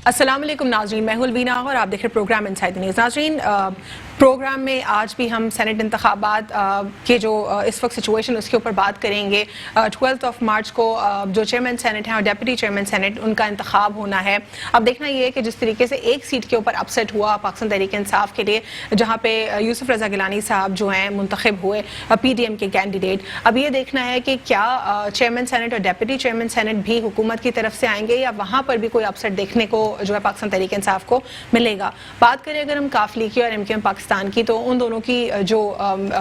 السلام علیکم ناظرین، میں ہوں الوینا اور آپ دیکھ رہے پروگرام انسائیڈ دی نیوز۔ ناظرین، پروگرام میں آج بھی ہم سینٹ انتخابات کے جو اس وقت سچویشن اس کے اوپر بات کریں گے۔ 12 مارچ کو جو چیئرمین سینٹ ہیں اور ڈیپٹی چیئرمین سینٹ ان کا انتخاب ہونا ہے۔ اب دیکھنا یہ ہے کہ جس طریقے سے ایک سیٹ کے اوپر اپسیٹ ہوا پاکستان تحریک انصاف کے لیے، جہاں پہ یوسف رضا گیلانی صاحب جو ہیں منتخب ہوئے پی ڈی ایم کے کینڈیڈیٹ۔ اب یہ دیکھنا ہے کہ کیا چیئرمین سینٹ اور ڈیپٹی چیئرمین سینٹ بھی حکومت کی طرف سے آئیں گے یا وہاں پر بھی کوئی اپسیٹ دیکھنے کو جو ہے پاکستان تحریک انصاف کو ملے گا۔ بات کریں اگر ہم کاف لیگ کی اور ایم کیو ایم پاکستان کی، تو ان دونوں کی جو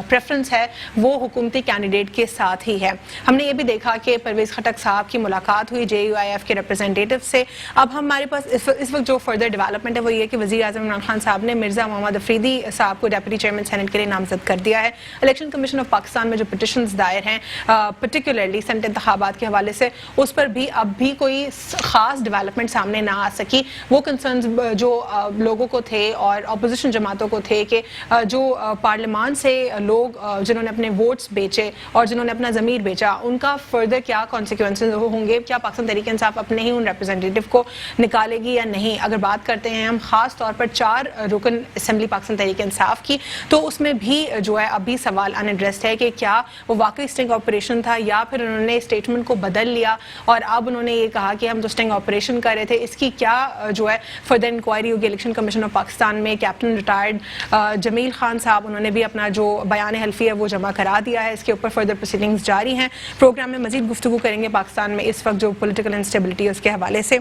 پریفرنس ہے وہ حکومتی کینڈیڈیٹ کے ساتھ ہی ہے۔ ہم نے یہ بھی دیکھا کہ پرویز خٹک صاحب کی ملاقات ہوئی جے یو آئی ایف کے ریپرزینٹیٹو سے۔ اب ہمارے پاس اس وقت جو فردر ڈیولپمنٹ ہے وہ یہ کہ وزیر اعظم عمران خان صاحب نے مرزا محمد افریدی صاحب کو ڈیپٹی چیئرمین سینٹ کے لیے نامزد کر دیا ہے۔ الیکشن کمیشن آف پاکستان میں جو پٹیشنز دائر ہیں پرٹیکولرلی سینٹ انتخابات کے حوالے سے، اس پر بھی اب بھی کوئی خاص ڈیولپمنٹ سامنے نہ آ سکی۔ وہ کنسرنز جو لوگوں کو تھے اور اپوزیشن جماعتوں کو تھے کہ جو پارلیمان سے لوگ جنہوں نے اپنے ووٹس بیچے اور جنہوں نے اپنا ضمیر بیچا، ان کا فردر کیا کانسیکوینسز ہوں گے، کیا پاکستان تحریک انصاف اپنے ہی ان ریپرزینٹیٹو کو نکالے گی یا نہیں۔ اگر بات کرتے ہیں ہم خاص طور پر 4 رکن اسمبلی پاکستان تحریک انصاف کی، تو اس میں بھی جو ہے ابھی سوال ان ایڈریسڈ ہے کہ کیا وہ واقعی اسٹنگ آپریشن تھا یا پھر انہوں نے اسٹیٹمنٹ کو بدل لیا اور اب انہوں نے یہ کہا کہ ہم تو اسٹنگ آپریشن کر رہے تھے۔ اس کی کیا جو ہے فردر انکوائری ہوگی۔ الیکشن کمیشن آف پاکستان میں کیپٹن ریٹائرڈ جمیل خان صاحب انہوں نے بھی اپنا جو بیان حلفی ہے وہ جمع کرا دیا ہے۔ اس کے اوپر فردر پروسیڈنگز جاری ہیں۔ پروگرام میں مزید گفتگو کریں گے پاکستان میں اس وقت جو پولیٹیکل انسٹیبلٹی ہے اس کے حوالے سے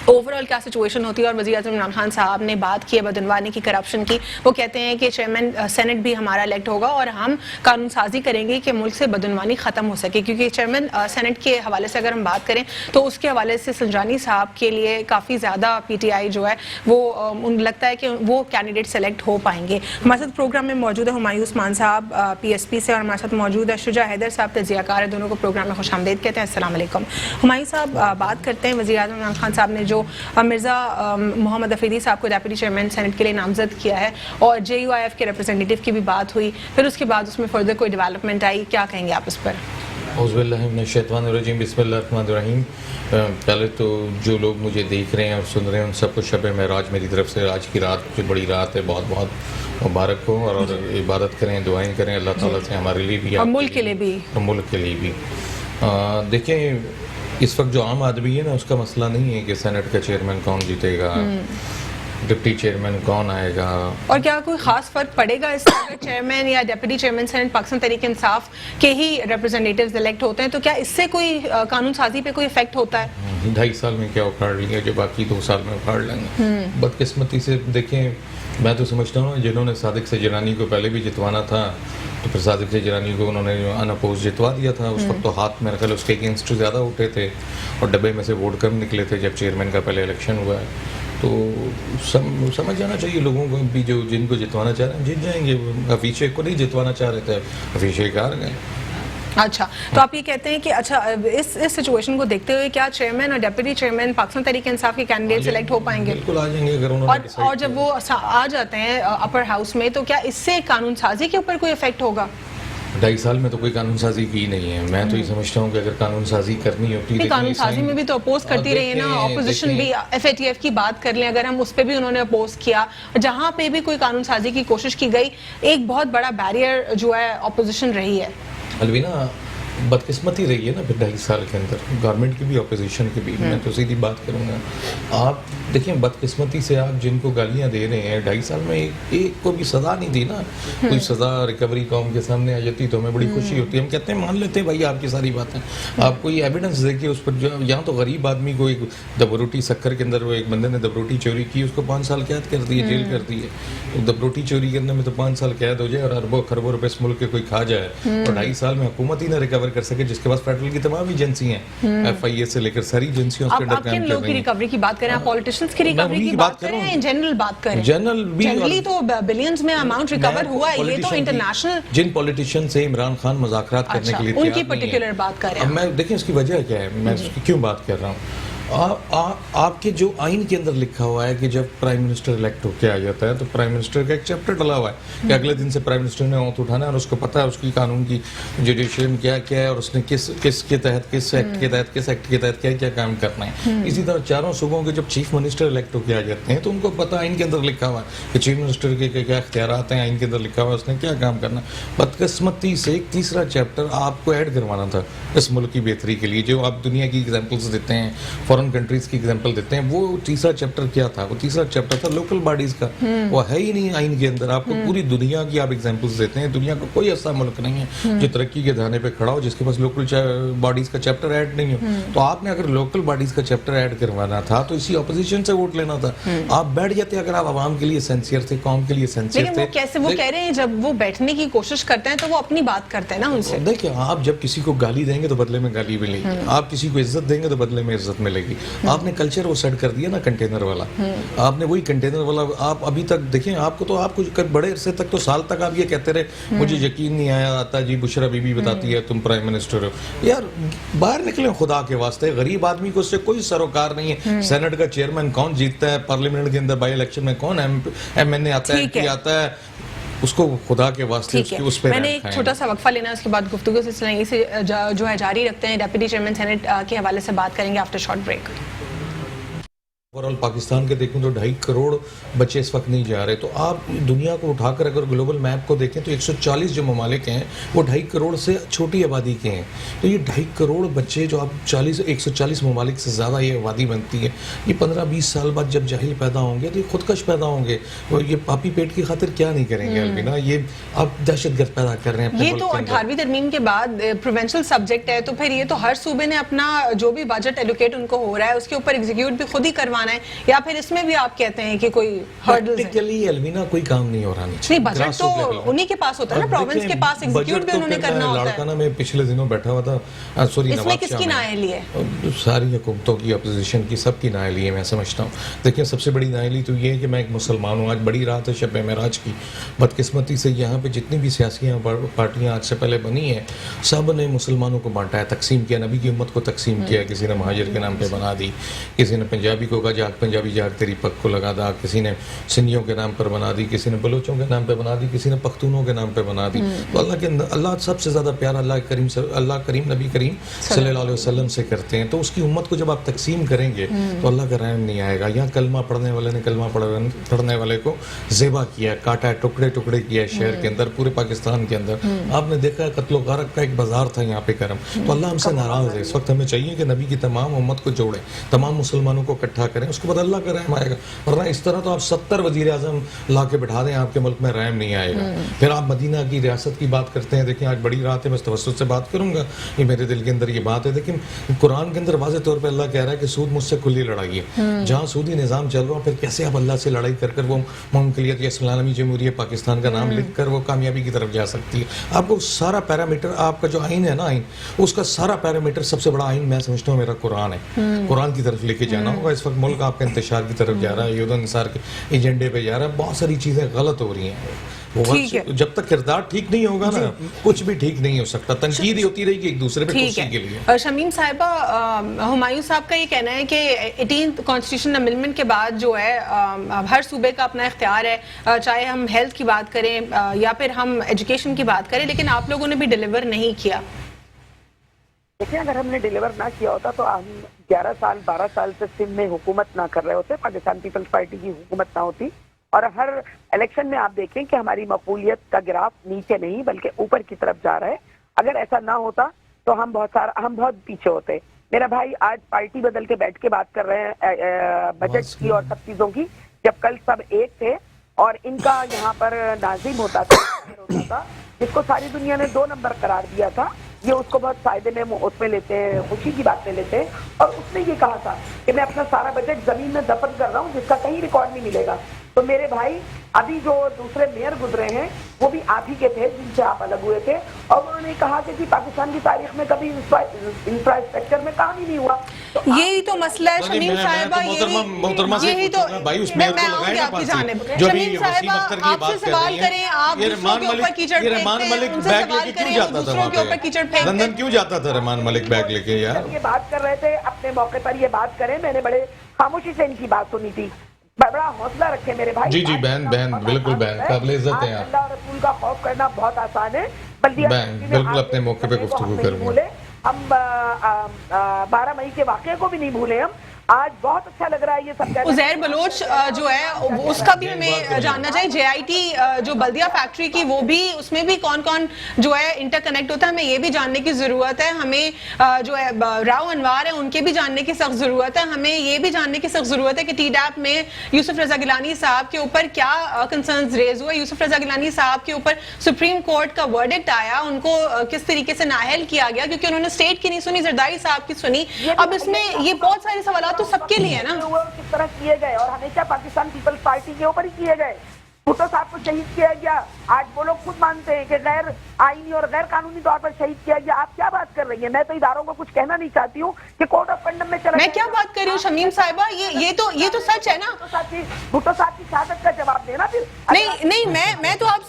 اوور آل کیا سچویشن ہوتی ہے، اور وزیر اعظم عمران خان صاحب نے بات کی ہے بدعنوانی کی، کرپشن کی۔ وہ کہتے ہیں کہ چیئرمین سینٹ بھی ہمارا الیکٹ ہوگا اور ہم قانون سازی کریں گے کہ ملک سے بدعنوانی ختم ہو سکے، کیونکہ چیئرمین سینٹ کے حوالے سے اگر ہم بات کریں تو اس کے حوالے سے سنجرانی صاحب کے لیے کافی زیادہ پی ٹی آئی جو ہے وہ لگتا ہے کہ وہ کینڈیڈیٹ سلیکٹ ہو پائیں گے۔ ہمارے ساتھ پروگرام میں موجود ہے ہمایوں عثمان صاحب پی ایس پی سے، اور ہمارے ساتھ موجود ہے شجاع حیدر صاحب تجزیہ کار ہے۔ دونوں کو پروگرام میں خوش آمدید کہتے ہیں۔ السلام علیکم ہمایوں صاحب۔ بات کرتے ہیں وزیر اعظم عمران خان صاحب نے جو مرزا محمد افریدی صاحب کو ڈیپٹی چیئرمین سینٹ کے لیے نامزد کیا ہے، اور جے یو آئی ایف کے ریپرزینٹیٹو کی بھی بات ہوئی، پھر اس کے بعد اس میں فردر کوئی ڈیولپمنٹ آئی، کیا کہیں گے آپ اس پر؟ اعوذ باللہ من الشیطان الرجیم، بسم اللہ الرحمن الرحیم۔ پہلے تو جو لوگ مجھے دیکھ رہے ہیں اور سن رہے ہیں ان سب کو شب معراج میری طرف سے، آج کی رات جو بڑی رات ہے بہت بہت مبارک ہو، اور عبادت کریں، دعائیں کریں اللہ تعالیٰ سے ہمارے لیے بھی اور ملک کے لیے بھی۔ ملک کے لیے بھی دیکھیں، اس وقت جو عام آدمی ہے نا، اس کا مسئلہ نہیں ہے کہ سینٹ کا چیئرمین کون جیتے گا، ڈپٹی چیئرمین کون آئے گا، اور کیا کوئی خاص فرق پڑے گا اس سے اگر چیئرمین یا deputy chairman senate Pakistan Tehreek Insaf کے ہی ریپرزینٹیٹیوز الیکٹ ہوتے ہیں، تو کیا اس سے کوئی قانون سازی پہ کوئی افیکٹ ہوتا ہے؟ 2.5 سال میں کیا اکھاڑ لیں گے جو باقی 2 سال میں اکھاڑ لیں گے۔ بدقسمتی سے دیکھیں، میں تو سمجھتا ہوں جنہوں نے صادق سجرانی کو پہلے بھی جتوانا تھا تو پھر صادق سجرانی کو انہوں نے ان اپوز جتوا دیا تھا۔ اس وقت تو ہاتھ میرے خیال اس کے اگینسٹ زیادہ اٹھے تھے اور ڈبے میں سے ووٹ کم نکلے تھے جب چیئرمین کا پہلے الیکشن ہوا ہے۔ تو سمجھ جانا چاہیے لوگوں کو بھی، جو جن کو جتوانا چاہ رہے ہیں جیت جائیں گے۔ حفیظ شیخ کو نہیں جتوانا چاہ رہے تھے، حفیظ شیخ ہار گئے۔ اچھا، تو آپ یہ کہتے ہیں کہ اچھا اس سچویشن کو دیکھتے ہوئے کیا چیئرمین اور ڈیپٹی چیئرمین پاکستان تحریک انصاف کے کینڈیڈیٹ سلیکٹ ہو پائیں گے؟ بالکل آ جائیں گے اگر انہوں نے، اور جب وہ آ جاتے ہیں اپر ہاؤس میں، تو کیا اس سے قانون سازی کے اوپر کوئی افیکٹ ہوگا؟ 2.5 سال میں تو کوئی قانون سازی کی نہیں ہے۔ میں تو یہ سمجھتا ہوں کہ اگر قانون سازی کرنی ہوتی، قانون سازی میں بھی تو اپوز کرتی رہی ہے نا اپوزیشن بھی۔ ایف اے ٹی ایف کی بات کر لیں اگر ہم، اس پہ بھی انہوں نے اپوز کیا، جہاں پہ بھی کوئی قانون سازی کی کوشش کی گئی ایک بہت بڑا بیریئر جو ہے اپوزیشن رہی ہے۔ الوینا بدقسمتی رہی ہے نا پھر 2.5 سال کے اندر، گورنمنٹ کی بھی اپوزیشن کی بھی۔ میں تو سیدھی بات کروں گا، آپ دیکھیں بدقسمتی سے آپ جن کو گالیاں دے رہے ہیں 2.5 سال میں ایک کو بھی سزا نہیں دی نا۔ کوئی سزا ریکوری قوم کے سامنے آ جاتی تو ہمیں بڑی خوشی ہوتی ہے، ہم کہتے ہیں مان لیتے ہیں بھائی آپ کی ساری باتیں، آپ کوئی ایویڈنس دیکھیے اس پر۔ جو یہاں تو غریب آدمی کو ایک دبروٹی سکر کے اندر وہ ایک بندے نے دبروٹی چوری کی، اس کو 5 سال قید کر دی ہے، جیل کر دی ہے۔ دبروٹی چوری کرنے میں تو 5 سال قید ہو جائے اور اربوں خربوں روپے اس ملک کے کوئی کھا جائے، اور 2.5 سال میں حکومت ہی نہ ریکور کر سکے، جس کے پاس فیڈرل کی تمام ایجنسی ہیں، ایف آئی اے سے لے کر ساری ایجنسیوں اس کے آپ کن لوگوں کی ریکوری کی بات کریں؟ آپ پولیٹیشنز کی ریکوری کی بات کریں یا جنرل بات کریں؟ جنرلی تو بلینز میں اماؤنٹ ریکور ہوا ہے، یہ تو انٹرنیشنل جن پولیٹیشین سے عمران خان مذاکرات کرنے کے لیے ان کی پرٹیکولر بات کریں۔ اب میں دیکھیں اس کی وجہ کیا ہے، میں اس کی کیوں بات کر رہا ہوں۔ آپ کے جو آئین کے اندر لکھا ہوا ہے کہ جب پرائم منسٹر الیکٹ ہو کے آ جاتا ہے تو پرائم منسٹر کا ایک چیپٹر ڈلا ہوا ہے کہ اگلے دن سے پرائم منسٹر نے اوتھ اٹھانا ہے اور اس کو پتہ ہے اس کی قانون کی جوڈیشین کیا کیا ہے اور اس نے کس کے تحت کس ایکٹ کے تحت کس ایکٹ کے تحت کیا کیا کام کرنا ہے. اسی طرح چاروں صوبوں کے جب چیف منسٹر الیکٹ ہو کے آ جاتے ہیں تو ان کو پتہ آئین کے اندر لکھا ہوا ہے کہ چیف منسٹر کے کیا اختیارات ہیں, آئین کے اندر لکھا ہوا ہے اس نے کیا کام کرنا. بدقسمتی سے ایک تیسرا چیپٹر آپ کو ایڈ کروانا تھا اس ملک کی بہتری کے لیے. جو آپ دنیا کی ایگزامپلس دیتے ہیں, فورن کنٹریز کی ایگزامپل دیتے ہیں, وہ تیسرا چیپٹر کیا تھا؟ وہ تیسرا چیپٹر تھا لوکل باڈیز کا. وہ ہے ہی نہیں آئین کے اندر. آپ کو پوری دنیا کی آپ ایگزامپلس دیتے ہیں, دنیا کا کوئی ایسا ملک نہیں ہے جو ترقی کے دھانے پہ کھڑا ہو جس کے پاس لوکل باڈیز کا چیپٹر ایڈ نہیں ہو. تو آپ نے اگر لوکل باڈیز کا چیپٹر ایڈ کروانا تھا تو اسی اپوزیشن سے ووٹ لینا تھا. آپ بیٹھ جاتے اگر آپ عوام کے لیے سینسیئر تھے, قوم کے لیے سینسیئر تھے. کیسے وہ کہہ رہے ہیں جب وہ بیٹھنے کی کوشش کرتے ہیں تو وہ اپنی بات کرتے ہیں نا ان سے. دیکھیں, آپ جب کسی کو گالی دیں گے تو بدلے میں گالی ملے گی, آپ کسی کو عزت دیں گے تو بدلے میں عزت ملے گی. آپ نے کلچر وہ سیٹ کر دیا نا کنٹینر والا. آپ نے وہی کنٹینر والا آپ ابھی تک دیکھیں, آپ کو بڑے عرصے تک تو سال تک آپ یہ کہتے رہے مجھے یقین نہیں آتا جی بشرا بی بی بتاتی ہے تم پرائم منسٹر ہو. یار باہر نکلیں خدا کے واسطے. غریب آدمی کو اس سے کوئی سروکار نہیں ہے. سینٹ کا چیئرمین کون جیتتا ہے, پارلیمنٹ کے اندر بائی الیکشن میں کون ایم این اے آتا ہے, ایم پی آتا ہے, اس کو خدا کے واسطے اس پہ. میں نے ایک چھوٹا سا وقفہ لینا, اس کے بعد گفتگو سلسلہ یہیں سے جو ہے جاری رکھتے ہیں. ڈیپٹی چیئرمین سینٹ کے حوالے سے بات کریں گے after short break. Overall Pakistan کے دیکھیں تو 2.5 کروڑ بچے اس وقت نہیں جا رہے. تو آپ دنیا کو اٹھا کر اگر گلوبل میپ کو دیکھیں تو 140 جو ممالک ہیں وہ 2.5 کروڑ سے چھوٹی آبادی کے ہیں. تو یہ 2.5 کروڑ بچے جو آپ 140 ممالک سے زیادہ یہ آبادی بنتی ہے, یہ 15-20 سال بعد جب جاہل پیدا ہوں گے تو یہ خودکش پیدا ہوں گے. یہ پاپی پیٹ کی خاطر کیا نہیں کریں گے البینا. یہ آپ دہشت گرد پیدا کر رہے ہیں. یہ تو 18ویں ترمیم کے بعد پروونشل سبجیکٹ ہے, تو پھر یہ تو ہر صوبے نے اپنا جو بھی بجٹ ایلوکیٹ ان کو ہو رہا ہے اس کے اوپر ایگزیکیوٹ بھی خود ہی کروانا ہے, یا پھر اس میں بھی آپ کہتے ہیں کہ کوئی ہرڈلز ہیں؟ پریکٹیکلی المینا کوئی کام نہیں ہو رہا نہیں. بجٹ تو انہی کے پاس ہوتا ہے نا, پروونس کے پاس ایگزیکیوٹ بھی انہوں نے کرنا ہوتا ہے. لاڑکانہ میں پچھلے دنوں بیٹھا ہوا تھا, سوری اس میں کس کی نااہلی ہے؟ ساری حکومتوں کی, اپوزیشن کی, سب کی نااہلی ہے میں سمجھتا ہوں. دیکھیں سب سے بڑی نااہلی تو یہ ہے کہ میں ایک مسلمان ہوں. آج بڑی رات ہے شب معراج کی. بدقسمتی سے یہاں پہ جتنی بھی سیاسی پارٹیاں آج سے پہلے بنی ہیں سب نے مسلمانوں کو بانٹا ہے, تقسیم کیا, نبی کی امت کو تقسیم کیا. کسی نے مہاجر کے نام پہ بنا دی, کسی نے پنجابی کو کہا جاگ پنجابی جاگ تیری پک کو لگا دا, کسی نے سندھیوں کے نام پر بنا دی, کسی نے بلوچوں کے نام پہ بنا دی, کسی نے پختونوں کے نام پہ بنا دی. تو اللہ سب سے زیادہ پیار اللہ کریم نبی کریم صلی اللہ علیہ وسلم سے کرتے ہیں. تو اس کی امت کو جب آپ تقسیم کریں گے تو اللہ کا رحم نہیں آئے گا. یہاں کلمہ پڑھنے والے نے کلمہ پڑھنے والے کو ذبح کیا ہے, کاٹا ہے, ٹکڑے ٹکڑے کیا ہے شہر کے اندر, پورے پاکستان کے اندر. آپ نے دیکھا ہے قتل و غارت کا ایک بازار تھا یہاں پہ کرم. تو اللہ ہم سے ناراض ہے. اس وقت ہمیں چاہیے کہ نبی کی تمام امت کو جوڑیں, تمام مسلمانوں کو اکٹھا کریں, اس کے بعد اللہ کا رحم آئے گا. ورنہ اس طرح تو آپ 70 وزیر اعظم لا کے بٹھا دیں, آپ کے ملک میں رحم نہیں آئے گا. پھر آپ مدینہ کی ریاست کی بات کرتے ہیں. دیکھیں آج بڑی رات ہے, میں توسط سے بات کروں گا, یہ میرے دل کے اندر یہ بات ہے. لیکن قرآن کے اندر واضح طور پہ اللہ کہہ رہا ہے کہ سود مجھ سے کھلی لڑائی ہے. جہاں سودی نظام چل رہا, پھر کیسے آپ اللہ سے لڑائی کر وہ مملکت یا اسلامی جمہوریہ پاکستان کا نام لکھ کر وہ کامیابی کی طرف جا سکتی ہے. آپ کو سارا پیرامیٹر, آپ کا جو آئین ہے نا آئین, اس کا سارا پیرامیٹر سب سے بڑا آئین میں سمجھتا ہوں میرا قرآن ہے. قرآن کی طرف لے کے جانا ہوگا. اس وقت ملک آپ کا انتشار کی طرف جا رہا ہے, یہود و نصار کے ایجنڈے پہ جا رہا ہے. بہت ساری چیزیں غلط ہو رہی ہیں. جب تک کردار ٹھیک نہیں ہوگا نا کچھ بھی ٹھیک نہیں ہو سکتا. تنقید ہوتی رہے گی ایک دوسرے پہ کرسی کے لیے. شمیم صاحبہ, ہمایوں صاحب کا یہ کہنا ہے کہ 18th کانسٹیٹیوشن امینڈمنٹ کے بعد جو ہے ہر صوبے کا اپنا اختیار ہے, چاہے ہم ہیلتھ کی بات کریں یا پھر ہم ایجوکیشن کی بات کریں, لیکن آپ لوگوں نے بھی ڈیلیور نہیں کیا. دیکھیں اگر ہم نے ڈیلیور نہ کیا ہوتا تو ہم 11 سال 12 سال سے سندھ میں حکومت نہ کر رہے ہوتے, پاکستان پیپلز پارٹی کی حکومت نہ ہوتی, اور ہر الیکشن میں آپ دیکھیں کہ ہماری مقبولیت کا گراف نیچے نہیں بلکہ اوپر کی طرف جا رہا ہے. اگر ایسا نہ ہوتا تو ہم بہت پیچھے ہوتے. میرا بھائی آج پارٹی بدل کے بیٹھ کے بات کر رہے ہیں بجٹ کی اور سب چیزوں کی, جب کل سب ایک تھے اور ان کا یہاں پر ناظم ہوتا تھا جس کو ساری دنیا نے 2 نمبر قرار دیا تھا. یہ اس کو بہت فائدے میں اس میں لیتے ہیں, خوشی کی بات میں لیتے ہیں. اور اس نے یہ کہا تھا کہ میں اپنا سارا بجٹ زمین میں دفن کر رہا ہوں جس کا کہیں ریکارڈ نہیں ملے گا. تو میرے بھائی ابھی جو دوسرے میئر گزرے ہیں وہ بھی آپ ہی کے تھے جن سے آپ الگ ہوئے تھے, اور انہوں نے کہا کہ جی پاکستان کی تاریخ میں کبھی انفراسٹرکچر میں کام ہی نہیں ہوا. یہی تو مسئلہ ہے شمیم صاحبہ, یہی تو میں آؤں گی آپ کی جانب. شمیم صاحبہ آپ سے سوال کریں, آپ دوسروں کے اوپر کیچڑ پھینکتے ہیں, ان سے سوال کریں دوسروں کے اوپر کیچڑ پھینکتے ہیں. لندن کیوں جاتا تھا رحمان ملک بیگ لے کے یار؟ یہ بات کر رہے تھے اپنے موقع پر یہ بات کریں, میں نے بڑے خاموشی سے ان کی بات سنی تھی. بڑا حوصلہ رکھے میرے بھائی. جی جی بہن بالکل بہن قابل عزت ہیں آپ. اللہ اور رسول کا خوف کرنا بہت آسان ہے. بہن بالکل اپنے موقع پہ گفتگو کریں گے. ہم 12 مئی کے واقعے کو بھی نہیں بھولے. ہم آج بہت اچھا لگ رہا ہے یہ سب. عزیر بلوچ جو ہے اس کا بھی ہمیں جاننا چاہیے. جے آئی ٹی جو بلدیہ فیکٹری کی وہ بھی, اس میں بھی کون کون جو ہے انٹر کنیکٹ ہوتا ہے, ہمیں یہ بھی جاننے کی ضرورت ہے. ہمیں جو ہے راؤ انوار ہے ان کے بھی جاننے کی سخت ضرورت ہے. ہمیں یہ بھی جاننے کی سخت ضرورت ہے کہ ٹی ڈیپ میں یوسف رضا گیلانی صاحب کے اوپر کیا کنسرنز ریز ہوئے. یوسف رضا گیلانی صاحب کے اوپر سپریم کورٹ کا ورڈکٹ آیا, ان کو کس طریقے سے نااہل کیا گیا کیونکہ انہوں نے اسٹیٹ کی نہیں سنی, زرداری صاحب کی سنی. اب اس میں یہ بہت سارے سوالات تو سب کے لیے ہے نا, کس طرح کیے گئے, اور ہمیشہ پاکستان پیپلز پارٹی کے اوپر ہی کیے گئے. بھٹو صاحب کو شہید کیا گیا, آج وہ لوگ خود مانتے ہیں کہ غیر آئینی اور غیر قانونی طور پر شہید کیا گیا. آپ کیا بات کر رہی ہیں؟ میں تو اداروں کو کچھ کہنا نہیں چاہتی ہوں کہ کوڈ آف کنڈم میں چلا. میں کیا بات کر رہی ہوں شمیم صاحبہ, یہ تو سچ ہے نا. بھٹو صاحب کی شہادت کا جواب دینا پھر. نہیں میں تو آپ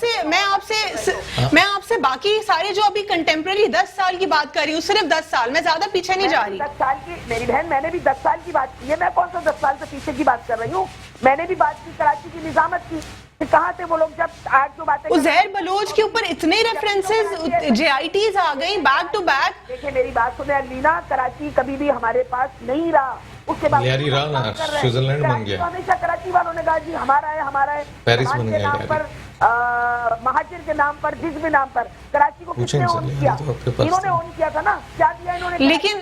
سے باقی سارے جو ابھی کنٹمپرری 10 سال کی بات کر رہی ہوں, صرف 10 سال, میں زیادہ پیچھے نہیں جا رہی. 10 سال کی میری بہن, میں نے بھی 10 سال کی بات کی ہے. میں کون سا 10 سال سے پیچھے کی بات کر رہی ہوں؟ میں نے بھی بات کی کراچی کی نظامت کی. کہاں تھے وہ لوگ جب آج جو باتیں. عزیر بلوچ کے اوپر اتنے ریفرنسز جے آئی ٹیز آ گئی بیک ٹو بیک. دیکھیں میری بات سنیں الینا, کراچی کبھی بھی ہمارے پاس نہیں رہا. اس کے بعد لیاری رہا نا, سوئٹزرلینڈ بن گیا. ہمیشہ کراچی والوں نے کہا جی ہمارا ہے. پیرس بن گیا لیاری. مہاجر کے نام پر, جس بھی نام پر, کراچی کو کس نے اون کیا؟ انہوں نے اون کیا تھا نا. کیا دیا انہوں نے؟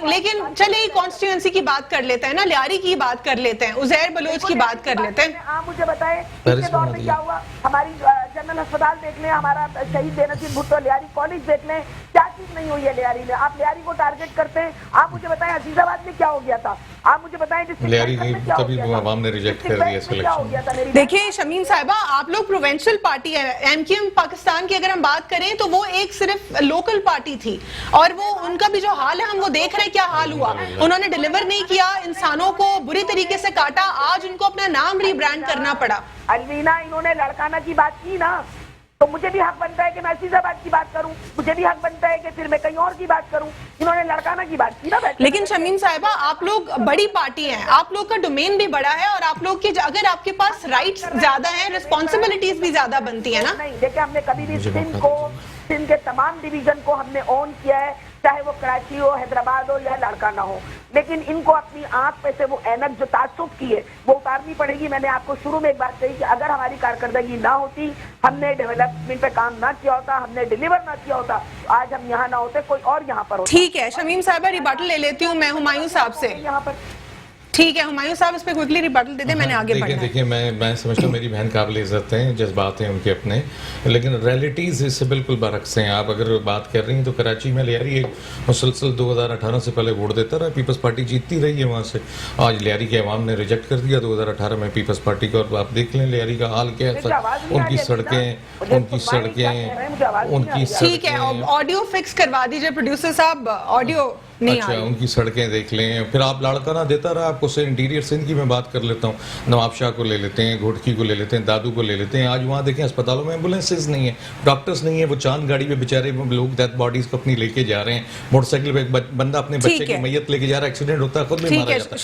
لیکن چلے کانسٹیٹوئنسی کی بات کر لیتے ہیں نا, لیاری کی بات کر لیتے ہیں, عزیر بلوچ کی بات کر لیتے ہیں. آپ مجھے بتائیں اس کے دور میں کیا ہوا. ہماری جنرل ہسپتال دیکھ لیں, ہمارا شہید بے نظیر بھٹو لیاری کالج دیکھ لیں, کیا چیز نہیں ہوئی ہے لیاری میں. آپ لیاری کو ٹارگیٹ کرتے ہیں. آپ مجھے بتائیں عزیز آباد میں کیا ہو گیا تھا. آپ مجھے بتائیں لیاری کبھی عوام نے ریجیکٹ کر دیا سلیکشن. دیکھیں شمیم صاحبہ, آپ لوگ پروونشل پارٹی ہے. ایم کیو ایم پاکستان کی اگر ہم بات کریں تو وہ ایک صرف لوکل پارٹی تھی, اور وہ ان کا بھی جو حال ہے ہم وہ دیکھ رہے کیا حال ہوا. انہوں نے ڈیلیور نہیں کیا, انسانوں کو بری طریقے سے کاٹا, آج ان کو اپنا نام ری برانڈ کرنا پڑا. الوینا انہوں نے لڑکانہ کی بات کی نا, تو مجھے بھی حق بنتا ہے کہ میں عزیز آباد کی بات کروں. مجھے بھی حق بنتا ہے کہ پھر میں کہیں اور کی بات کروں. انہوں نے لڑکانہ کی بات کی نا. لیکن شمیم صاحبہ آپ لوگ بڑی پارٹی ہیں, آپ لوگ کا ڈومین بھی بڑا ہے, اور آپ لوگ کی اگر آپ کے پاس رائٹس زیادہ ہیں, ریسپانسبلٹیز بھی زیادہ بنتی ہیں نا. نہیں دیکھیں, ہم نے کبھی بھی سندھ کے تمام ڈویژن کو ہم نے اون کیا ہے, چاہے وہ کراچی ہو, حیدرآباد ہو یا لڑکانہ ہو. لیکن ان کو اپنی آنکھ پہ سے وہ اینک جو تعصب کی ہے وہ اتارنی پڑے گی. میں نے آپ کو شروع میں ایک بات کہی کہ اگر ہماری کارکردگی نہ ہوتی, ہم نے ڈیولپمنٹ پہ کام نہ کیا ہوتا, ہم نے ڈیلیور نہ کیا ہوتا, آج ہم یہاں نہ ہوتے, کوئی اور یہاں پر ہوتا. ٹھیک ہے شمیم صاحبہ, ریباٹل لے لیتی ہوں میں ہمایوں صاحب سے. یہاں پر ٹھیک ہے ہمایوں صاحب اس پہ کوئکلی ریباٹل دے دیں, میں نے آگے بڑھنا ہے. دیکھیں میں سمجھتا ہوں میری بہن قابل عزت ہیں, جذبات ہیں ان کے اپنے, لیکن ریئلٹیز اس سے بالکل برعکس ہیں. آپ اگر بات کر رہی ہیں تو کراچی میں لیاری ایک مسلسل 2018 سے پہلے ووٹ دیتا رہا, پیپلز پارٹی جیتتی رہی ہے وہاں سے. آج لیاری کے عوام نے ریجیکٹ کر دیا 2018 میں پیپلز پارٹی کو, اور آپ دیکھ لیں لیاری کا حال کیا ہے. ان کی سڑکیں ٹھیک ہے, آڈیو فکس کروا دیجئے پروڈیوسر صاحب, آڈیو نہیں اچھا ان کی سڑکیں دیکھ لیں. پھر آپ لڑکانہ دیتا رہا آپ کو. سے انٹیریئر سندھ کی میں بات کر لیتا ہوں, نواب شاہ کو لے لیتے ہیں, گھوٹکی کو لے لیتے ہیں, دادو کو لے لیتے ہیں. آج وہاں دیکھیں اسپتالوں میں ایمبولینسز نہیں ہیں, ڈاکٹرز نہیں ہیں, وہ چاند گاڑی پہ بیچارے لوگ ڈیتھ باڈیز کو اپنی لے کے جا رہے ہیں. موٹر سائیکل پہ ایک بندہ اپنے بچے کی میت لے کے جا رہا ہے, ایکسیڈنٹ ہوتا ہے, خود بھی مارا جاتا ہے.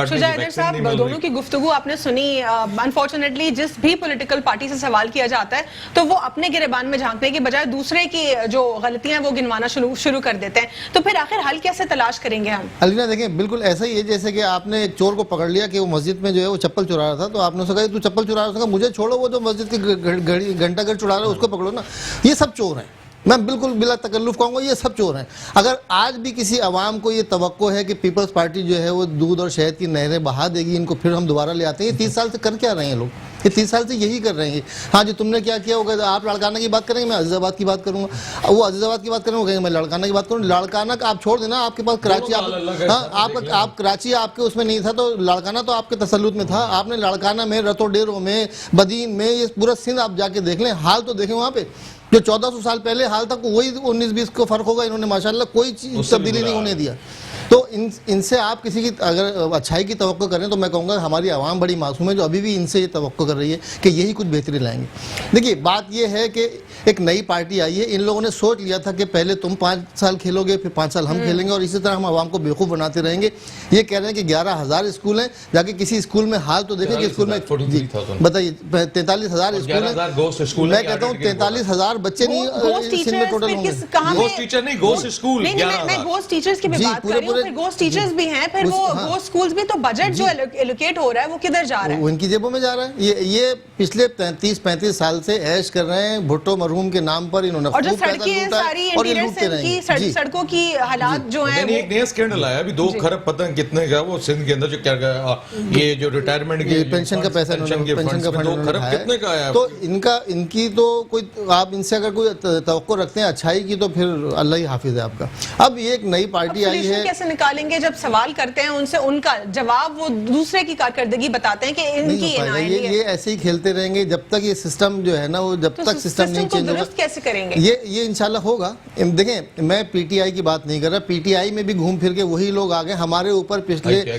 شجاع حیدر صاحب, دونوں کی گفتگو آپ نے سنی. انفارچونیٹلی جس بھی پولیٹیکل پارٹی سے سوال کیا جاتا ہے تو وہ اپنے گریبان میں جھانکنے کی بجائے دوسرے کی جو غلطیاں ہیں وہ گنوانا شروع کر دیتے ہیں. تو پھر آخر حل کیسے تلاش کریں گے ہم؟ علینا دیکھیں بالکل ایسا ہی ہے جیسے کہ آپ نے ایک چور کو پکڑ لیا کہ وہ مسجد میں جو ہے وہ چپل چرا رہا تھا, تو آپ نے کہا تو چپل چرا رہا تھا, مجھے چھوڑو, وہ جو مسجد کی گھنٹہ گھر چڑا رہا ہے اس کو پکڑو نا. یہ سب چور ہیں, میں بالکل بلا تکلف کہوں گا یہ سب چور ہیں. اگر آج بھی کسی عوام کو یہ توقع ہے کہ پیپلز پارٹی جو ہے وہ دودھ اور شہد کی نہریں بہا دے گی ان کو پھر ہم دوبارہ لے آتے ہیں, یہ 30 سال سے کر کیا رہے ہیں لوگ, یہ 30 سال سے یہی کر رہے ہیں. ہاں جی تم نے کیا کیا ہوگا, آپ لاڑکانہ کی بات کریں گے, میں عزیز آباد کی بات کروں گا, وہ عزیز آباد کی بات کریں گے, میں لاڑکانہ کی بات کروں. لاڑکانہ کا آپ چھوڑ دینا, آپ کے پاس کراچی, آپ کراچی آپ کے اس میں نہیں تھا تو لاڑکانہ تو آپ کے تسلط میں تھا. آپ نے لاڑکانہ میں, رتو ڈیروں میں, بدین میں, یہ پورا سندھ آپ جا کے دیکھ لیں, حال تو دیکھیں وہاں پہ. جو 1400 سال پہلے حال تک وہی 19-20 کو فرق ہوگا, انہوں نے ماشاءاللہ کوئی تبدیلی نہیں ہونے دیا. تو ان سے آپ کسی کی اگر اچھائی کی توقع کریں تو میں کہوں گا ہماری عوام بڑی معصوم ہے جو ابھی بھی ان سے یہ توقع کر رہی ہے کہ یہی کچھ بہتری لائیں گے. دیکھیے بات یہ ہے کہ ایک نئی پارٹی آئی ہے, ان لوگوں نے سوچ لیا تھا کہ پہلے تم 5 سال کھیلو گے, پھر 5 سال ہم کھیلیں گے, اور اسی طرح ہم عوام کو بیوقوف بناتے رہیں گے. یہ کہہ رہے ہیں کہ 11,000 اسکول ہیں, جا کے کسی اسکول میں حال تو دیکھیں کہ اسکول میں بتائیے 43,000 اسکول ہیں. میں کہتا ہوں 43,000 بچے نہیں سندھ میں ٹوٹل ہوں گے. گھوسٹ ٹیچر نہیں, گھوسٹ اسکول. میں گھوسٹ ٹیچرز کی بھی بات کر رہی ہوں, پھر گھوسٹ ٹیچرز بھی ہیں, پھر وہ گھوسٹ سکولز بھی, تو بجٹ جو ایلوکیٹ ہو رہا ہے وہ کدھر جا رہا ہے؟ وہ ان کی جیبوں میں جا رہا ہے. یہ پچھلے 33-35 سال سے عیش کر رہے ہیں بھٹو مرحوم کے نام پر, انہوں نے اور جو خوب پیسہ سڑکیں لوٹا ساری ہے اور یہ انٹیریئر لوٹتے سندھ رہیں کی گے. سڑکوں کی حالات جو ہیں, ایک نیا اسکینڈل آیا ابھی 2 خرب پتہ کتنے کا وہ سندھ کے اندر جو کیا گیا, یہ جو ریٹائرمنٹ کی پینشن کا پیسہ پینشن کا فنڈ 2 خرب کتنے کا آیا. تو ان کی تو کوئی, آپ ان سے اگر کوئی توقع رکھتے ہیں اچھائی کی تو پھر اللہ ہی حافظ ہے آپ کا. اب یہ ایک نئی پارٹی آئی ہے, کیسے نکالیں گے جب سوال کرتے ہیں ان سے, ان کا جواب وہ دوسرے کی کارکردگی بتاتے ہیں کہ ان کی یہ ایسے ہی کھیلتے رہیں گے جب تک یہ سسٹم جو ہے نا, وہ جب تک سسٹم نہیں چینج ہوگا کیسے کریں گے. یہ انشاءاللہ ہوگا. دیکھیں میں پی ٹی آئی کی بات نہیں کر رہا, پی ٹی آئی میں بھی گھوم پھر کے وہی لوگ آ گئے ہمارے اوپر. پچھلے